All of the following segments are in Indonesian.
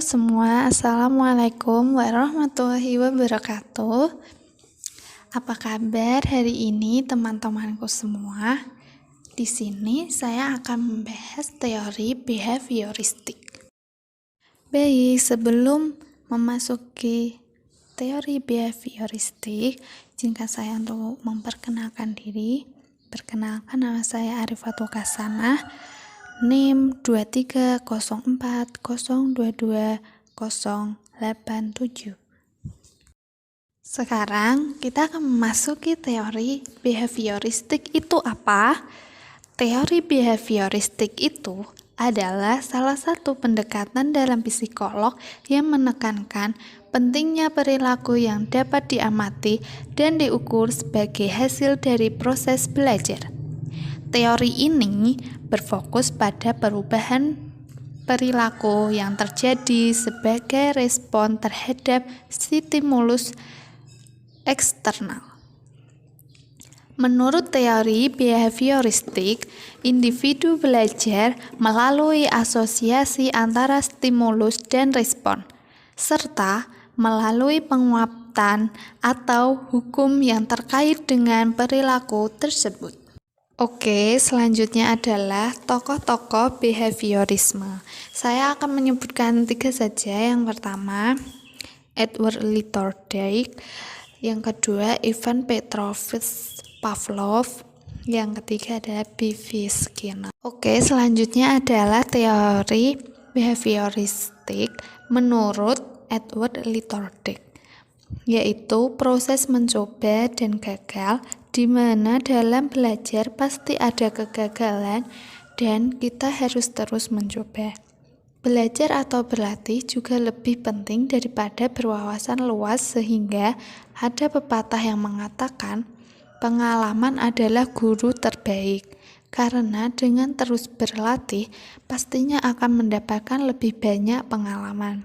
Halo semua, Assalamualaikum warahmatullahi wabarakatuh. Apa kabar hari ini teman-temanku semua? Di sini saya akan membahas teori behavioristik. Baik, sebelum memasuki teori behavioristik, izinkan saya untuk memperkenalkan diri. Perkenalkan, nama saya Arifatul Kasanah, NIM 23040220087. Sekarang kita akan memasuki teori behavioristik. Itu apa? Teori behavioristik itu adalah salah satu pendekatan dalam psikolog yang menekankan pentingnya perilaku yang dapat diamati dan diukur sebagai hasil dari proses belajar. Teori ini berfokus pada perubahan perilaku yang terjadi sebagai respon terhadap stimulus eksternal. Menurut teori behavioristik, individu belajar melalui asosiasi antara stimulus dan respon, serta melalui penguatan atau hukum yang terkait dengan perilaku tersebut. Oke, selanjutnya adalah tokoh-tokoh behaviorisme. Saya akan menyebutkan 3 saja. Yang pertama, Edward Lee Thorndike. Yang kedua, Ivan Petrovich Pavlov. Yang ketiga adalah B.V. Skinner. Oke, selanjutnya adalah teori behavioristik menurut Edward Lee Thorndike, yaitu proses mencoba dan gagal, di mana dalam belajar pasti ada kegagalan dan kita harus terus mencoba. Belajar atau berlatih juga lebih penting daripada berwawasan luas, sehingga ada pepatah yang mengatakan pengalaman adalah guru terbaik, karena dengan terus berlatih pastinya akan mendapatkan lebih banyak pengalaman.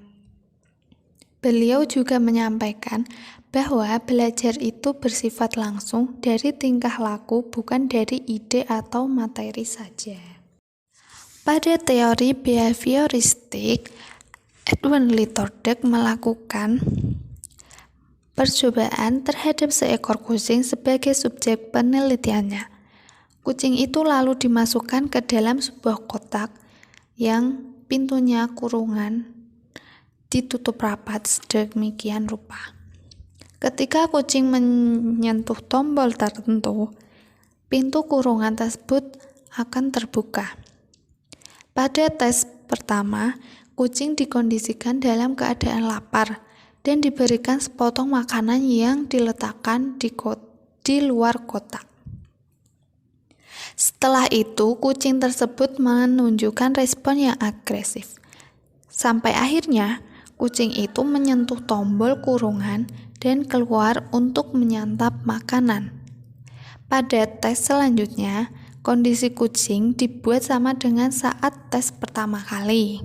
Beliau juga menyampaikan bahwa belajar itu bersifat langsung dari tingkah laku, bukan dari ide atau materi saja. Pada teori behavioristik, Edward Lee Thorndike melakukan percobaan terhadap seekor kucing sebagai subjek penelitiannya. Kucing itu lalu dimasukkan ke dalam sebuah kotak yang pintunya kurungan ditutup rapat sedemikian rupa. Ketika kucing menyentuh tombol tertentu, pintu kurungan tersebut akan terbuka. Pada tes pertama, kucing dikondisikan dalam keadaan lapar dan diberikan sepotong makanan yang diletakkan di luar kotak. Setelah itu, kucing tersebut menunjukkan respon yang agresif. Sampai akhirnya, kucing itu menyentuh tombol kurungan dan keluar untuk menyantap makanan. Pada tes selanjutnya, kondisi kucing dibuat sama dengan saat tes pertama kali.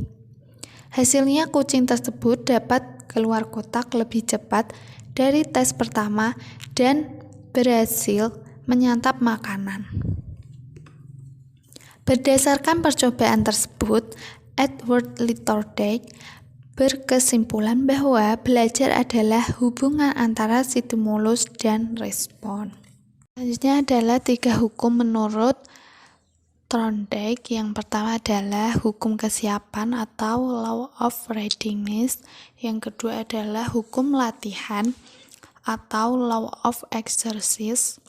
Hasilnya, kucing tersebut dapat keluar kotak lebih cepat dari tes pertama dan berhasil menyantap makanan. Berdasarkan percobaan tersebut, Edward Lee Thorndike berkesimpulan bahwa belajar adalah hubungan antara stimulus dan respon. Selanjutnya adalah 3 hukum menurut Thorndike. Yang pertama adalah hukum kesiapan atau law of readiness. Yang kedua adalah hukum latihan atau law of exercise.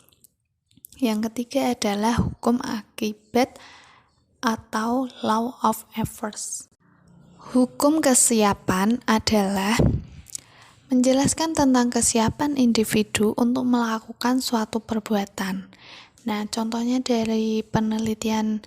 Yang ketiga adalah hukum akibat atau law of efforts. Hukum kesiapan adalah menjelaskan tentang kesiapan individu untuk melakukan suatu perbuatan. Nah, contohnya dari penelitian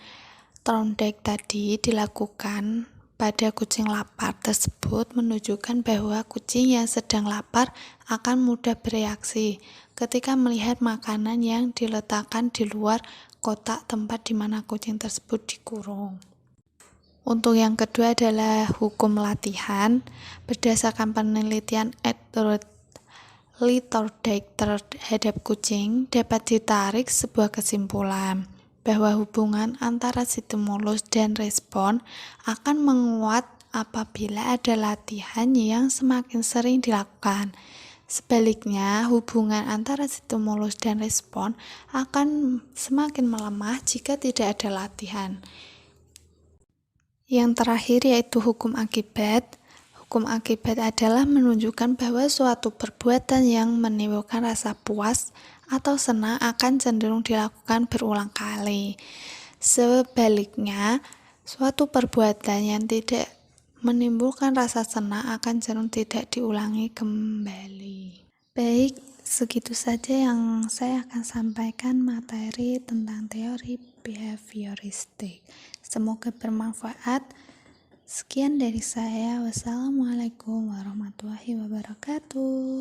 Thorndike tadi dilakukan pada kucing lapar tersebut menunjukkan bahwa kucing yang sedang lapar akan mudah bereaksi ketika melihat makanan yang diletakkan di luar kotak tempat di mana kucing tersebut dikurung. Untuk yang kedua adalah hukum latihan. Berdasarkan penelitian Edward Lee Thorndike terhadap kucing, dapat ditarik sebuah kesimpulan bahwa hubungan antara stimulus dan respon akan menguat apabila ada latihan yang semakin sering dilakukan. Sebaliknya, hubungan antara stimulus dan respon akan semakin melemah jika tidak ada latihan. Yang terakhir yaitu hukum akibat. Hukum akibat adalah menunjukkan bahwa suatu perbuatan yang menimbulkan rasa puas atau senang akan cenderung dilakukan berulang kali. Sebaliknya, suatu perbuatan yang tidak menimbulkan rasa senang akan cenderung tidak diulangi kembali. Baik, segitu saja yang saya akan sampaikan materi tentang teori behavioristik. Semoga bermanfaat. Sekian dari saya. Wassalamualaikum warahmatullahi wabarakatuh.